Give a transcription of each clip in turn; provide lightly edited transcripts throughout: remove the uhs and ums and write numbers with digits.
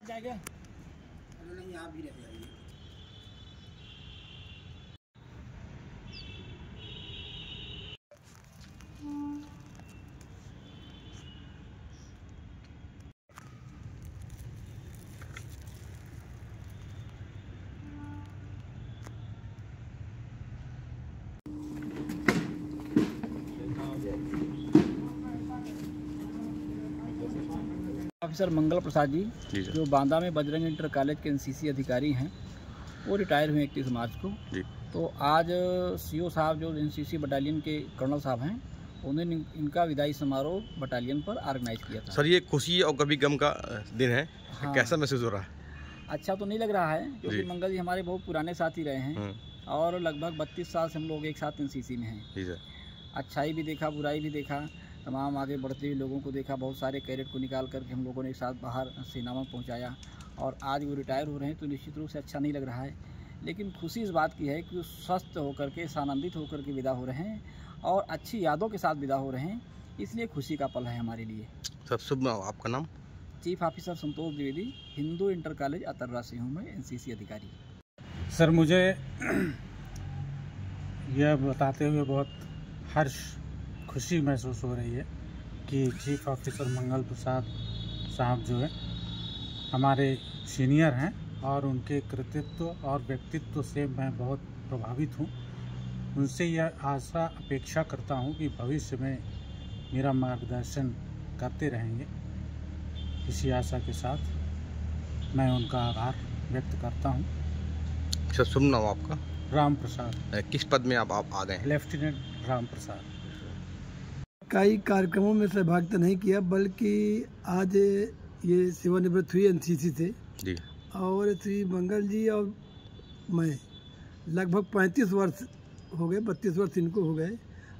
जाएगा नहीं, यहाँ भी रह जाइए। ऑफिसर मंगल प्रसाद जी जो बांदा में बजरंग इंटर कॉलेज के एनसीसी अधिकारी हैं, वो रिटायर हुए 31 मार्च को जी। तो आज सीओ साहब जो एनसीसी बटालियन के कर्नल साहब हैं, उन्होंने इनका विदाई समारोह बटालियन पर ऑर्गेनाइज किया था। सर, ये खुशी और कभी गम का दिन है। हाँ। कैसा महसूस हो रहा है? अच्छा तो नहीं लग रहा है, क्योंकि मंगल जी हमारे बहुत पुराने साथी रहे हैं और लगभग 32 साल से हम लोग एक साथ एनसीसी में हैं। अच्छाई भी देखा, बुराई भी देखा, तमाम आगे बढ़ते हुए लोगों को देखा, बहुत सारे कैडेट को निकाल करके हम लोगों ने एक साथ बाहर सेना में पहुंचाया और आज वो रिटायर हो रहे हैं तो निश्चित रूप से अच्छा नहीं लग रहा है। लेकिन खुशी इस बात की है कि वो स्वस्थ होकर के, आनंदित होकर के विदा हो रहे हैं और अच्छी यादों के साथ विदा हो रहे हैं, इसलिए खुशी का पल है हमारे लिए। सब शुभ। आपका नाम? चीफ ऑफिसर संतोष द्विवेदी, हिंदू इंटर कॉलेज अतर्रा से हूँ मैं, एनसीसी अधिकारी। सर, मुझे यह बताते हुए बहुत हर्ष, खुशी महसूस हो रही है कि चीफ ऑफिसर मंगल प्रसाद साहब जो है हमारे सीनियर हैं और उनके कृतित्व और व्यक्तित्व से मैं बहुत प्रभावित हूँ। उनसे यह आशा अपेक्षा करता हूँ कि भविष्य में मेरा मार्गदर्शन करते रहेंगे। इसी आशा के साथ मैं उनका आभार व्यक्त करता हूँ। अच्छा, शुभ नाम आपका? राम प्रसाद। किस पद में आप आ गए हैं? लेफ्टिनेंट राम प्रसाद। कई कार्यक्रमों में सहभागिता नहीं किया, बल्कि आज ये सेवानिवृत्त हुई एनसीसी से जी। और श्री मंगल जी और मैं लगभग 35 वर्ष हो गए, 32 वर्ष इनको हो गए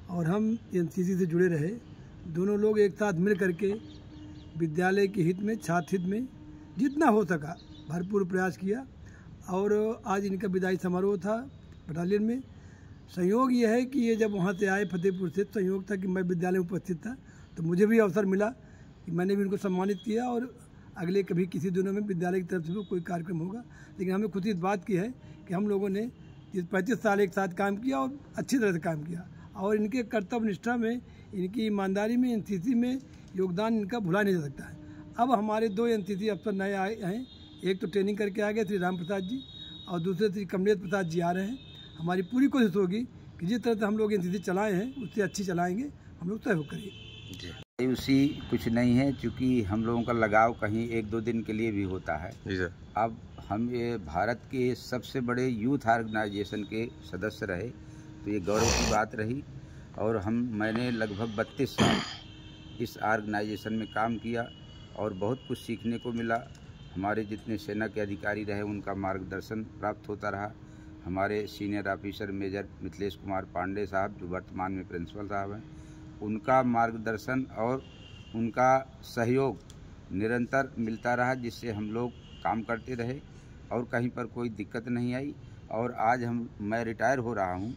और हम एनसीसी से जुड़े रहे। दोनों लोग एक साथ मिल करके विद्यालय के हित में, छात्र हित में जितना हो सका भरपूर प्रयास किया और आज इनका विदाई समारोह था बटालियन में। संयोग यह है कि ये जब वहाँ से आए फतेहपुर से, संयोग था कि मैं विद्यालय में उपस्थित था तो मुझे भी अवसर मिला कि मैंने भी उनको सम्मानित किया और अगले कभी किसी दिनों में विद्यालय की तरफ से भी कोई कार्यक्रम होगा। लेकिन हमें खुशी इस बात की है कि हम लोगों ने 35 साल एक साथ काम किया और अच्छी तरह से काम किया और इनके कर्तव्य निष्ठा में, इनकी ईमानदारी में, एनसीसी में योगदान इनका भुला नहीं जा सकता है। अब हमारे 2 एनसीसी अफसर नए आए हैं, एक तो ट्रेनिंग करके आ गए श्री राम प्रसाद जी और दूसरे श्री कमलेश प्रसाद जी आ रहे हैं। हमारी पूरी कोशिश होगी कि जिस तरह से हम लोग एनसीसी चलाए हैं उससे अच्छी चलाएंगे, हम लोग सहयोग करेंगे। उसी कुछ नहीं है, क्योंकि हम लोगों का लगाव कहीं 1-2 दिन के लिए भी होता है। अब हम ये भारत के सबसे बड़े यूथ ऑर्गेनाइजेशन के सदस्य रहे तो ये गौरव की बात रही और मैंने लगभग 32 साल इस ऑर्गेनाइजेशन में काम किया और बहुत कुछ सीखने को मिला। हमारे जितने सेना के अधिकारी रहे उनका मार्गदर्शन प्राप्त होता रहा। हमारे senior officer major Mithilesh Kumar Pandey साहब जो वर्तमान में प्रिंसिपल साहब हैं, उनका मार्गदर्शन और उनका सहयोग निरंतर मिलता रहा, जिससे हम लोग काम करते रहे और कहीं पर कोई दिक्कत नहीं आई। और आज मैं रिटायर हो रहा हूं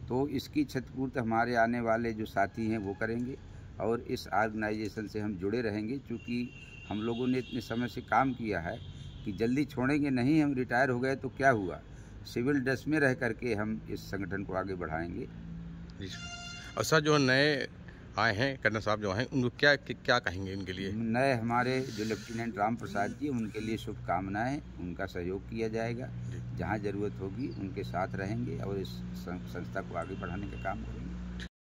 तो इसकी क्षतिपूर्ति हमारे आने वाले जो साथी हैं वो करेंगे और इस ऑर्गेनाइजेशन से हम जुड़े रहेंगे, क्योंकि हम लोगों ने इतने समय से काम किया है कि जल्दी छोड़ेंगे नहीं। हम रिटायर हो गए तो क्या हुआ, सिविल ड्रेस में रह करके हम इस संगठन को आगे बढ़ाएंगे। और सर, जो नए आए हैं कर्नल साहब जो हैं, उनको क्या कहेंगे इनके लिए? नए हमारे जो लेफ्टिनेंट राम प्रसाद जी, उनके लिए शुभकामनाएं। उनका सहयोग किया जाएगा, जहां ज़रूरत होगी उनके साथ रहेंगे और इस संस्था को आगे बढ़ाने का काम करेंगे।